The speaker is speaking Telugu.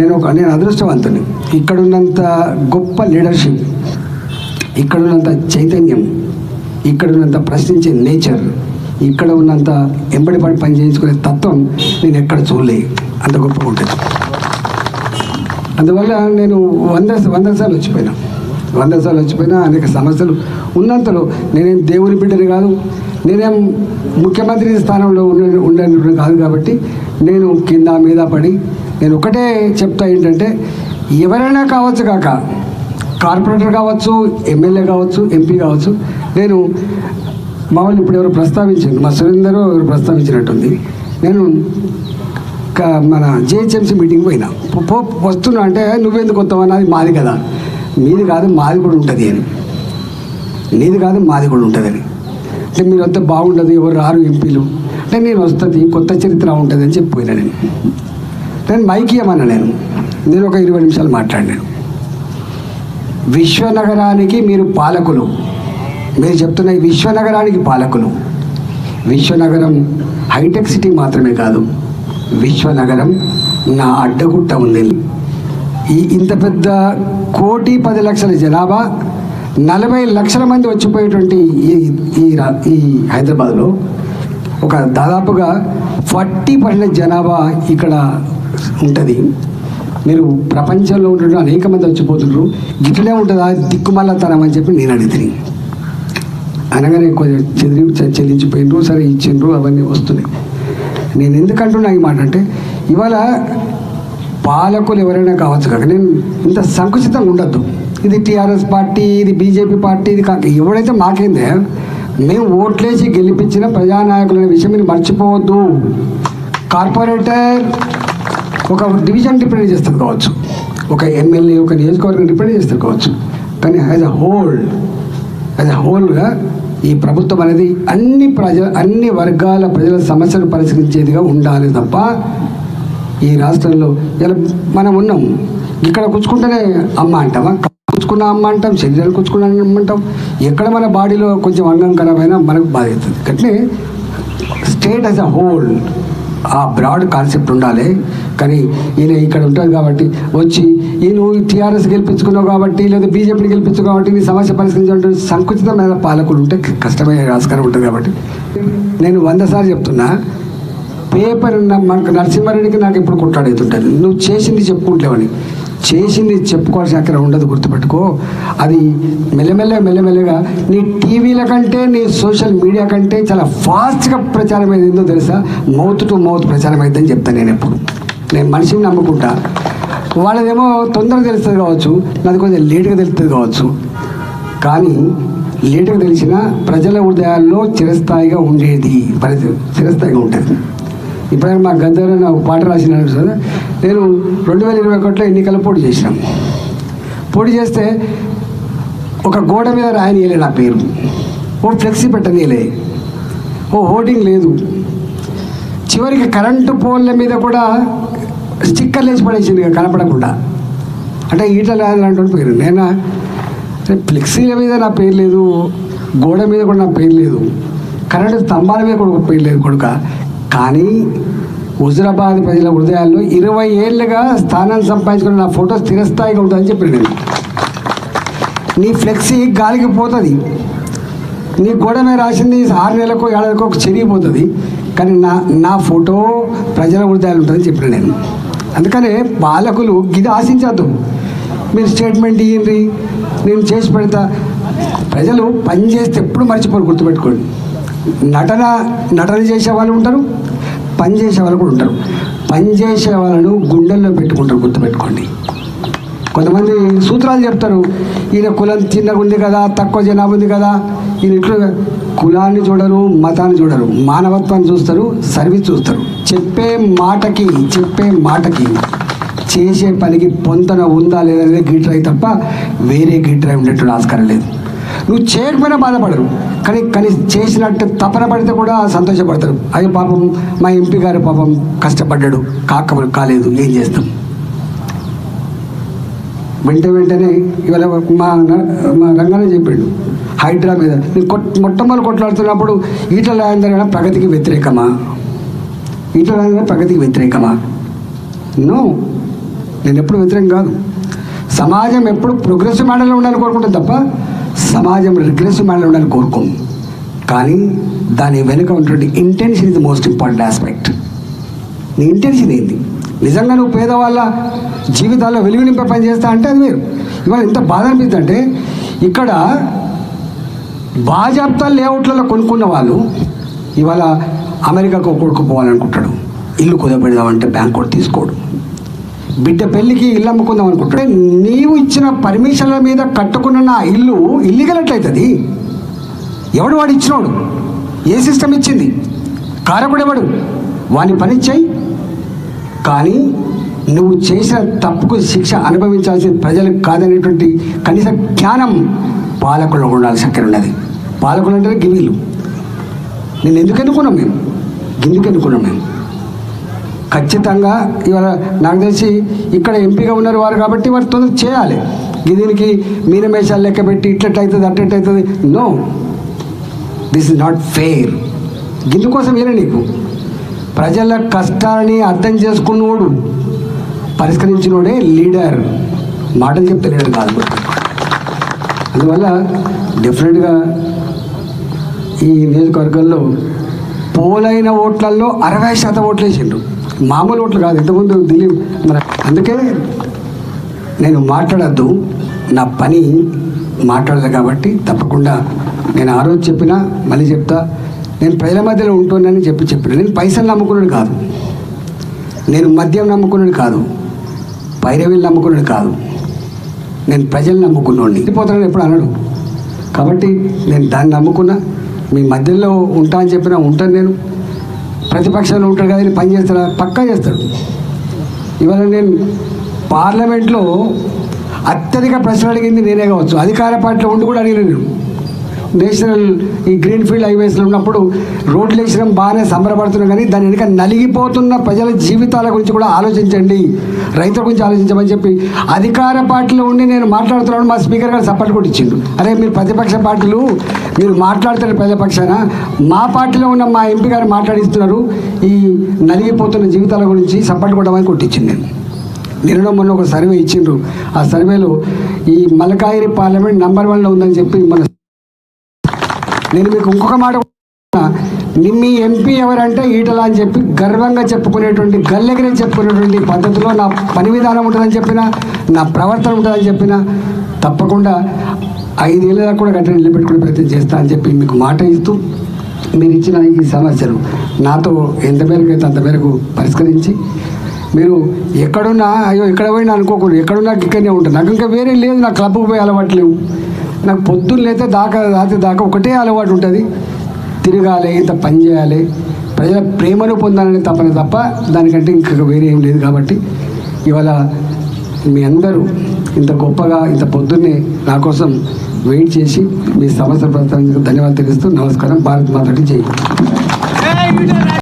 నేను అదృష్టవంతుని. ఇక్కడున్నంత గొప్ప లీడర్షిప్, ఇక్కడున్నంత చైతన్యం, ఇక్కడున్నంత ప్రశ్నించే నేచర్, ఇక్కడ ఉన్నంత ఎంబడిపడి పని చేయించుకునే తత్వం నేను ఎక్కడ చూడలే. అంత గొప్పగా ఉంటుంది. అందువల్ల నేను వంద సార్లు వచ్చిపోయినా అనేక సమస్యలు ఉన్నంతలో నేనేం దేవుని బిడ్డని కాదు, నేనేం ముఖ్యమంత్రి స్థానంలో ఉండేటప్పుడు కాదు. కాబట్టి నేను కింద మీద పడి నేను ఒకటే చెప్తా ఏంటంటే, ఎవరైనా కావచ్చు కాక, కార్పొరేటర్ కావచ్చు, ఎమ్మెల్యే కావచ్చు, ఎంపీ కావచ్చు. నేను మామూలు ఇప్పుడు ఎవరు ప్రస్తావించారు, మా సురేందర్ ఎవరు ప్రస్తావించినట్టుంది. నేను మన జిహెచ్ఎంసీ మీటింగ్ పోయినా, వస్తున్నా అంటే నువ్వెందుకు వస్తావు అన్నది మాది కదా, మీది కాదు మాది కూడా ఉంటుంది అని, నీది కాదు మాది కూడా ఉంటుందని. అంటే మీరు అంతా బాగుండదు, ఎవరు రారు ఎంపీలు అంటే, నేను వస్తుంది కొత్త చరిత్ర ఉంటుంది అని చెప్పిపోయినా. నేను మైక్ ఇవ్వమన్నా, నేను ఒక 20 నిమిషాలు మాట్లాడినాను. విశ్వనగరానికి మీరు పాలకులు, మీరు చెప్తున్న ఈ విశ్వనగరానికి పాలకులు. విశ్వనగరం హైటెక్ సిటీ మాత్రమే కాదు, విశ్వనగరం నా అడ్డగుట్ట ఉంది. ఇంత పెద్ద 1,10,00,000 జనాభా, 40 లక్షల మంది వచ్చిపోయేటువంటి ఈ హైదరాబాద్లో ఒక దాదాపుగా 40% జనాభా ఇక్కడ ఉంటుంది. మీరు ప్రపంచంలో ఉంటున్న అనేక మంది వచ్చిపోతున్నారు, గిట్లనే ఉంటుందా దిక్కుమల్లతనం అని చెప్పి నేను అడిగితే, అనగానే కొంచెం చెల్లించిపోయినరు, సరే ఇచ్చిండ్రు, అవన్నీ వస్తున్నాయి. నేను ఎందుకంటున్నా ఈ మాట అంటే, ఇవాళ పాలకులు ఎవరైనా కావచ్చు కాక నేను ఇంత సంకుచితంగా ఉండద్దు. ఇది టీఆర్ఎస్ పార్టీ, ఇది బీజేపీ పార్టీ, ఇది కాక ఎవడైతే మాకేందే, మేము ఓట్లేసి గెలిపించిన ప్రజానాయకులనే విషయం మీరు మర్చిపోవద్దు. కార్పొరేటర్ ఒక డివిజన్ రిప్రజెంట్ చేస్తారు కావచ్చు, ఒక ఎమ్మెల్యే ఒక నియోజకవర్గం రిప్రజెంట్ చేస్తారు కావచ్చు, కానీ యాజ్ అ హోల్గా ఈ ప్రభుత్వం అనేది అన్ని వర్గాల ప్రజల సమస్యలు పరిష్కరించేదిగా ఉండాలి తప్ప, ఈ రాష్ట్రంలో ఇలా మనం ఉన్నాం, ఇక్కడ కూర్చుకుంటేనే అమ్మ అంటామా, కూర్చుకున్న అమ్మ అంటాం, శరీరాలు కూర్చుకున్న అమ్మ అంటాం. ఎక్కడ మన బాడీలో కొంచెం అంగం ఖరాబ్ అయినా మనకు బాధ అవుతుంది. అట్లే స్టేట్ యాజ్ అ హోల్ ఆ బ్రాడ్ కాన్సెప్ట్ ఉండాలి. కానీ ఈయన ఇక్కడ ఉంటుంది కాబట్టి వచ్చి నువ్వు టీఆర్ఎస్ గెలిపించుకున్నావు కాబట్టి, లేదా బీజేపీని గెలిపించుకున్నావు కాబట్టి నీ సమస్య పరిష్కరించాలంటే సంకుచితమైన పాలకులు ఉంటే కష్టమయ్యే ఆస్కారం ఉంటుంది. కాబట్టి నేను 100 సార్లు చెప్తున్నా, పేపర్ మనకు నరసింహారెడ్డికి నాకు ఎప్పుడు కొట్లాడుతుంటుంది, నువ్వు చేసింది చెప్పుకుంటావని. చేసింది చెప్పుకోవాల్సిన అక్కడ ఉండదు, గుర్తుపెట్టుకో. అది మెల్లమెల్లగా నీ టీవీల కంటే, నీ సోషల్ మీడియా కంటే చాలా ఫాస్ట్గా ప్రచారం అయిందో తెలుసా. మౌత్ టు మౌత్ ప్రచారం అయిద్దని చెప్తాను నేను ఎప్పుడు. నేను మనిషిని నమ్ముకుంటా. వాళ్ళదేమో తొందరగా తెలుస్తుంది కావచ్చు, నాది కొంచెం లేటుగా తెలుస్తుంది కావచ్చు. కానీ లేటుగా తెలిసిన ప్రజల హృదయాల్లో చిరస్థాయిగా ఉండేది, చిరస్థాయిగా ఉంటుంది. ఇప్పుడైనా మా గద్దర్ నాకు పాట రాసినాడు సార్. నేను 2021లో ఎన్నికల పోటీ చేసినాం. పోటీ చేస్తే ఒక గోడ మీద రాయనీయలే నా పేరు, ఓ ఫ్లెక్సీ పెట్టనీయలే, ఓ హోర్డింగ్ లేదు. చివరికి కరెంటు పోల్ల మీద కూడా స్టిక్కర్లు వేసి పడేసింది కనపడకుండా. అంటే ఈటల రాజు పేరు. నేను ఫ్లెక్సీల మీద నా పేరు లేదు, గోడ మీద కూడా నా పేరు లేదు, కరెంటు స్తంభాల మీద కూడా పేరు లేదు కొడుక. కానీ హుజురాబాద్ ప్రజల హృదయాల్లో 20 ఏళ్ళుగా స్థానాన్ని సంపాదించుకుని నా ఫోటో స్థిరస్థాయిగా ఉంటుందని చెప్పాను నేను. నీ ఫ్లెక్సీ గాలికి పోతుంది, నీ గోడ మీద రాసింది 6 నెలలకు 7 నెలలకు చెరిగిపోతుంది, కానీ నా ఫోటో ప్రజల హృదయాలు ఉంటుందని చెప్పాను నేను. అందుకనే పాలకులు ఇది ఆశించద్దు. మీరు స్టేట్మెంట్ ఇయ్యండి, నేను చేసి పెడతా. ప్రజలు పని చేస్తే ఎప్పుడు మర్చిపోరు, గుర్తుపెట్టుకోండి. నటన చేసే వాళ్ళు ఉంటారు, పని చేసే వాళ్ళు కూడా ఉంటారు. పని చేసే వాళ్ళను గుండెల్లో పెట్టుకుంటారు, గుర్తుపెట్టుకోండి. కొంతమంది సూత్రాలు చెప్తారు, ఈయన కులం చిన్నగా ఉంది కదా, తక్కువ జనాభా ఉంది కదా, ఈయన ఇట్లా. కులాన్ని చూడరు, మతాన్ని చూడరు, మానవత్వాన్ని చూస్తారు, సర్వీస్ చూస్తారు. చెప్పే మాటకి చేసే పనికి పొంతన ఉందా లేదా గీటరాయి తప్ప వేరే గీటరాయి ఉండేటువంటి ఆస్కారం లేదు. నువ్వు చేయకపోయినా బాధపడరు, కానీ చేసినట్టు తపన పడితే కూడా సంతోషపడతారు. అయ్యో పాపం మా ఎంపీ గారు పాపం కష్టపడ్డాడు, కాలేదు, ఏం చేస్తాం. వెంటనే ఇవాళ మా రంగానే చెప్పాడు, హైడ్రా మీద మొట్టమొదటి కొట్లాడుతున్నప్పుడు ఈటల రాజేందర్ ప్రగతికి వ్యతిరేకమా? నో. నేను ఎప్పుడు వ్యతిరేకం కాదు. సమాజం ఎప్పుడు ప్రోగ్రెసివ్ మోడల్లో ఉండాలని కోరుకుంటుంది తప్ప సమాజం రిగ్రెసివ్ మోడల్లో ఉండాలని కోరుకోము. కానీ దాని వెనుక ఉన్నటువంటి intention is the most important aspect. నీ ఇంటెన్షన్ ఏంది? నిజంగా నువ్వు పేదవాళ్ళ జీవితాల్లో వెలుగు నింపే పని చేస్తా అంటే అది వేరు. ఇవాళ ఎంత బాధ అనిపిస్తుంది అంటే ఇక్కడ బాజాప్తా లేఅవుట్లలో కొనుక్కున్న వాళ్ళు ఇవాళ అమెరికాకు కొడుకుపోవాలనుకుంటాడు. ఇల్లు కుదపెడదామంటే బ్యాంక్ కూడా తీసుకోడు. బిడ్డ పెళ్ళికి ఇల్లు అమ్ముకుందాం అనుకుంటాడు. నీవు ఇచ్చిన పర్మిషన్ల మీద కట్టుకున్న నా ఇల్లు ఇల్లీగల్ ఎట్లయితుంది? ఎవడు వాడు ఇచ్చినోడు? ఏ సిస్టమ్ ఇచ్చింది? కారకుడు ఎవడు? వాని పని చేయి. కానీ నువ్వు చేసిన తప్పుకు శిక్ష అనుభవించాల్సిన ప్రజలకు కాదనేటువంటి కనీస జ్ఞానం పాలకుల్లో ఉండాల్సి అక్కడ ఉన్నది. పాలకులు అంటే గిన్నీలు. నేను ఎందుకు ఎన్నుకున్నాం? మేము గిందుకు ఎన్నుకున్నాం. మేము ఖచ్చితంగా ఇవాళ నాకు తెలిసి ఇక్కడ ఎంపీగా ఉన్నారు వారు కాబట్టి వారు తొందర చేయాలి. దీనికి మీనమేషాలు లెక్క పెట్టి ఇట్లట్టవుతుంది అట్టవుతుంది. No, this is not fair. గిందుకోసం ఏనా నీకు ప్రజల కష్టాలని అర్థం చేసుకున్నోడు పరిష్కరించినోడే లీడర్. మాటలు చెప్తే లీడర్ కాదు. అందువల్ల డెఫినెట్గా ఈ నియోజకవర్గంలో పోలైన ఓట్లలో 60% ఓట్లు వేసిండ్రు. మామూలు ఓట్లు కాదు. ఇంతకుముందు దిలీప్ అందుకే నేను మాట్లాడద్దు, నా పని మాట్లాడదు కాబట్టి తప్పకుండా నేను ఆ రోజు చెప్పినా మళ్ళీ చెప్తా. నేను ప్రజల మధ్యలో ఉంటున్నానని చెప్పిన. నేను పైసలు నమ్ముకున్నాడు కాదు, నేను మద్యం నమ్ముకున్నాడు కాదు, పైరవీలు నమ్ముకున్నాడు కాదు, నేను ప్రజలు నమ్ముకున్నాడిని. పోతానని ఎప్పుడు అనడు. కాబట్టి నేను దాన్ని నమ్ముకున్నా. మీ మధ్యలో ఉంటా అని చెప్పినా ఉంటాను. నేను ప్రతిపక్షంలో ఉంటాడు కదా, పని చేస్తాడా? పక్కా చేస్తాడు. ఇవాళ నేను పార్లమెంట్లో అత్యధిక ప్రశ్నలు అడిగింది నేనే కావచ్చు. అధికార పార్టీలో ఉండి కూడా అడిగిన నేను. నేషనల్ ఈ గ్రీన్ఫీల్డ్ హైవేస్లో ఉన్నప్పుడు రోడ్లు వేసడం బాగానే సంబరపడుతున్నాం, కానీ దాని వెనుక నలిగిపోతున్న ప్రజల జీవితాల గురించి కూడా ఆలోచించండి, రైతుల గురించి ఆలోచించమని చెప్పి అధికార పార్టీలో ఉండి నేను మాట్లాడుతున్నాను. మా స్పీకర్ గారు సపోర్ట్ కూడా ఇచ్చిండు. అరే మీరు ప్రతిపక్ష పార్టీలు మీరు మాట్లాడుతున్న ప్రజల పక్షాన, మా పార్టీలో ఉన్న మా ఎంపీ గారు మాట్లాడిస్తున్నారు ఈ నలిగిపోతున్న జీవితాల గురించి, సపోర్ట్ కొట్టమని కొట్టించింది. నేను మొన్న ఒక సర్వే ఇచ్చిండ్రు. ఆ సర్వేలో ఈ మలకాయిరి పార్లమెంట్ నంబర్ 1లో ఉందని చెప్పి మన నేను మీకు ఇంకొక మాట, మీ ఎంపీ ఎవరంటే ఈటల అని చెప్పి గర్వంగా చెప్పుకునేటువంటి, గల్లెగిరి చెప్పుకునేటువంటి పద్ధతిలో నా పని విధానం ఉంటుందని చెప్పిన, నా ప్రవర్తన ఉంటుందని చెప్పిన, తప్పకుండా 5 ఏళ్ళ దాకా కూడా గట్టిగా నిలబెట్టుకునే ప్రయత్నం చేస్తా అని చెప్పి మీకు మాట ఇస్తూ, మీరు ఇచ్చిన ఈ సమస్యలు నాతో ఎంత మేరకు అయితే అంత మేరకు పరిష్కరించి, మీరు ఎక్కడున్నా అయ్యో ఇక్కడ పోయినా అనుకోకూడదు, ఎక్కడున్నా ఇక్కడనే ఉంటాను. నాకు ఇంకా వేరే లేదు, నాకు క్లబ్కి పోయి అలవాటు లేవు. నాకు పొద్దున్న లేతే రాత్రి దాకా ఒకటే అలవాటు ఉంటుంది, తిరగాలి, ఇంత పని చేయాలి, ప్రజల ప్రేమను పొందాలని తప్పని తప్ప దానికంటే ఇంకా వేరే ఏం లేదు. కాబట్టి ఇవాళ మీ అందరూ ఇంత గొప్పగా ఇంత పొద్దున్నే నా కోసం వెయిట్ చేసి మీ సమస్యలు ప్రస్తావించేందుకు ధన్యవాదాలు తెలుస్తూ నమస్కారం. భారత్ మాతకి జై.